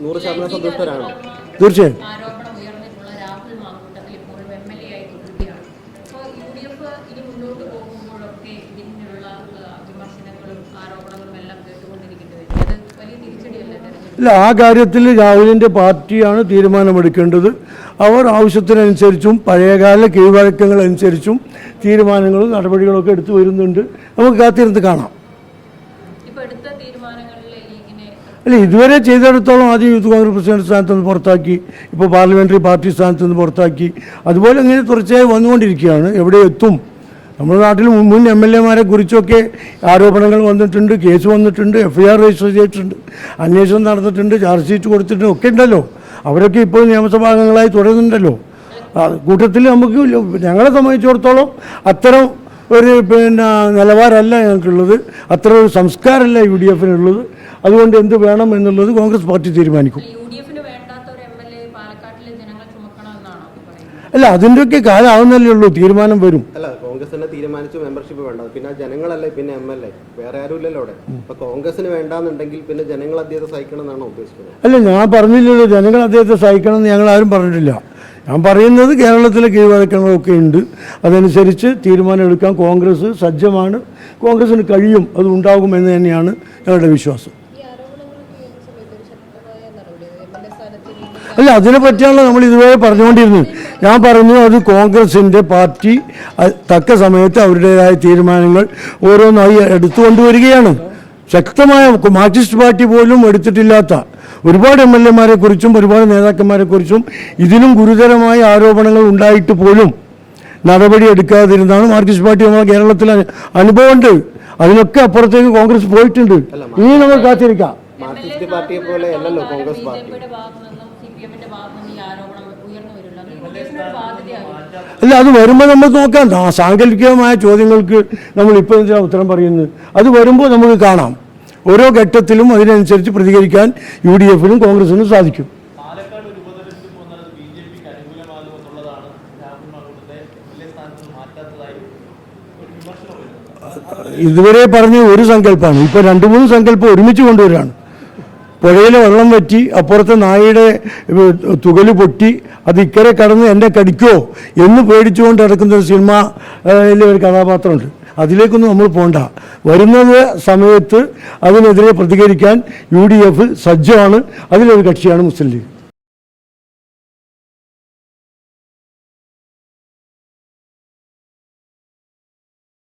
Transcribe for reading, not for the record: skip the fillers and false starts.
100% സന്തുഷ്ടരാണോ? തീർച്ചയായും. ഇല്ല, ആ കാര്യത്തിൽ രാഹുലിൻ്റെ പാർട്ടിയാണ് തീരുമാനമെടുക്കേണ്ടത്. അവർ ആവശ്യത്തിനനുസരിച്ചും പഴയകാല കീഴ്വഴക്കങ്ങളനുസരിച്ചും തീരുമാനങ്ങളും നടപടികളൊക്കെ എടുത്തു വരുന്നുണ്ട്. നമുക്ക് കാത്തിരുന്ന് കാണാം. അല്ല, ഇതുവരെ ചെയ്തെടുത്തോളം ആദ്യം യൂത്ത് കോൺഗ്രസ് പ്രസിഡന്റ് സ്ഥാനത്ത് നിന്ന് പുറത്താക്കി, ഇപ്പോൾ പാർലമെൻ്ററി പാർട്ടി സ്ഥാനത്ത് നിന്ന് പുറത്താക്കി, അതുപോലെ ഇങ്ങനെ തുടർച്ചയായി വന്നുകൊണ്ടിരിക്കുകയാണ്. എവിടെ എത്തും? നമ്മുടെ നാട്ടിൽ മുൻ MLA-മാരെ കുറിച്ചൊക്കെ ആരോപണങ്ങൾ വന്നിട്ടുണ്ട്, കേസ് വന്നിട്ടുണ്ട്, FIR രജിസ്റ്റർ ചെയ്തിട്ടുണ്ട്, അന്വേഷണം നടന്നിട്ടുണ്ട്, ചാർജ് ഷീറ്റ് കൊടുത്തിട്ടുണ്ട്, ഒക്കെ ഉണ്ടല്ലോ. അവരൊക്കെ ഇപ്പോൾ നിയമസഭാംഗങ്ങളായി തുടരുന്നുണ്ടല്ലോ. കൂട്ടത്തിൽ നമുക്ക് ഞങ്ങളെ സംബന്ധിച്ചിടത്തോളം അത്തരം ഒരു നിലവാരമല്ല ഞങ്ങൾക്കുള്ളത്, അത്ര ഒരു സംസ്കാരമല്ല UDF-നുള്ളത്. അതുകൊണ്ട് എന്ത് വേണം എന്നുള്ളത് കോൺഗ്രസ് പാർട്ടി തീരുമാനിക്കും. അല്ല, അതിൻ്റെയൊക്കെ കാലമാവുന്നല്ലേ ഉള്ളൂ, തീരുമാനം വരും. അല്ല, കോൺഗ്രസ് തന്നെ തീരുമാനിച്ചു മെമ്പർഷിപ്പ് വേണ്ട, പിന്നെ ജനങ്ങളല്ലേ പിന്നെ MLA, വേറെ ആരും ഇല്ലല്ലോ അവിടെ. അപ്പൊ കോൺഗ്രസിന് വേണ്ടാന്നുണ്ടെങ്കിൽ പിന്നെ ജനങ്ങൾ അദ്ദേഹത്തെ സഹിക്കണം എന്നാണോ ഉദ്ദേശിക്കുന്നത്? അല്ല, ഞാൻ പറഞ്ഞില്ലല്ലോ ജനങ്ങൾ അദ്ദേഹത്തെ സഹിക്കണം എന്ന് ഞങ്ങൾ ആരും പറഞ്ഞിട്ടില്ല. ഞാൻ പറയുന്നത് കേരളത്തിലെ കീഴ്വഴക്കങ്ങളൊക്കെ ഉണ്ട്, അതനുസരിച്ച് തീരുമാനം എടുക്കാൻ കോൺഗ്രസ് സജ്ജമാണ്, കോൺഗ്രസിന് കഴിയും, അത് ഉണ്ടാകുമെന്ന് തന്നെയാണ് ഞങ്ങളുടെ വിശ്വാസം. അല്ല, അതിനെ പറ്റിയാണല്ലോ നമ്മൾ ഇതുവരെ പറഞ്ഞുകൊണ്ടിരുന്നത്. ഞാൻ പറഞ്ഞു, അത് കോൺഗ്രസിൻ്റെ പാർട്ടി തക്ക സമയത്ത് അവരുടേതായ തീരുമാനങ്ങൾ ഓരോന്നായി എടുത്തുകൊണ്ടുവരികയാണ്. ശക്തമായ മാർക്സിസ്റ്റ് പാർട്ടി പോലും എടുത്തിട്ടില്ലാത്ത ഒരുപാട് MLA-മാരെ കുറിച്ചും ഒരുപാട് നേതാക്കന്മാരെ കുറിച്ചും ഇതിലും ഗുരുതരമായ ആരോപണങ്ങൾ ഉണ്ടായിട്ട് പോലും നടപടി എടുക്കാതിരുന്നാണ് മാർക്സിസ്റ്റ് പാർട്ടി നമ്മളെ കേരളത്തിൽ അനുഭവമുണ്ട്. അതിനൊക്കെ അപ്പുറത്തേക്ക് കോൺഗ്രസ് പോയിട്ടുണ്ട്. ഇനി നമ്മൾ കാത്തിരിക്കാം. മാർക്സിസ്റ്റ് പാർട്ടിയെ പോലെ അല്ലല്ലോ കോൺഗ്രസ് പാർട്ടി. അല്ല, അത് വരുമ്പോൾ നമ്മൾ നോക്കാം. സാങ്കല്പികമായ ചോദ്യങ്ങൾക്ക് നമ്മൾ ഇപ്പോൾ എന്തിനാണ് ഉത്തരം പറയുന്നത്? അത് വരുമ്പോൾ നമുക്ക് കാണാം. ഓരോ ഘട്ടത്തിലും അതിനനുസരിച്ച് പ്രതികരിക്കാൻ UDF-നും കോൺഗ്രസിനും സാധിക്കും. ഇതുവരെ പറഞ്ഞ ഒരു സങ്കല്പമാണ്, ഇപ്പോൾ 2-3 സങ്കല്പം ഒരുമിച്ച് കൊണ്ടുവരികയാണ്. പുഴയിലെ വെള്ളം വറ്റി, അപ്പുറത്തെ നായയുടെ തുകല് പൊട്ടി, അത് ഇക്കരെ കടന്ന് എന്നെ കടിക്കുമോ എന്ന് പേടിച്ചുകൊണ്ട് നടക്കുന്ന ഒരു സിനിമയിലെ ഒരു കഥാപാത്രമുണ്ട്. അതിലേക്കൊന്നും നമ്മൾ പോകണ്ട. വരുന്നത് സമയത്ത് അതിനെതിരെ പ്രതികരിക്കാൻ UDF സജ്ജമാണ്. അതിലൊരു കക്ഷിയാണ് മുസ്ലിം ലീഗ്.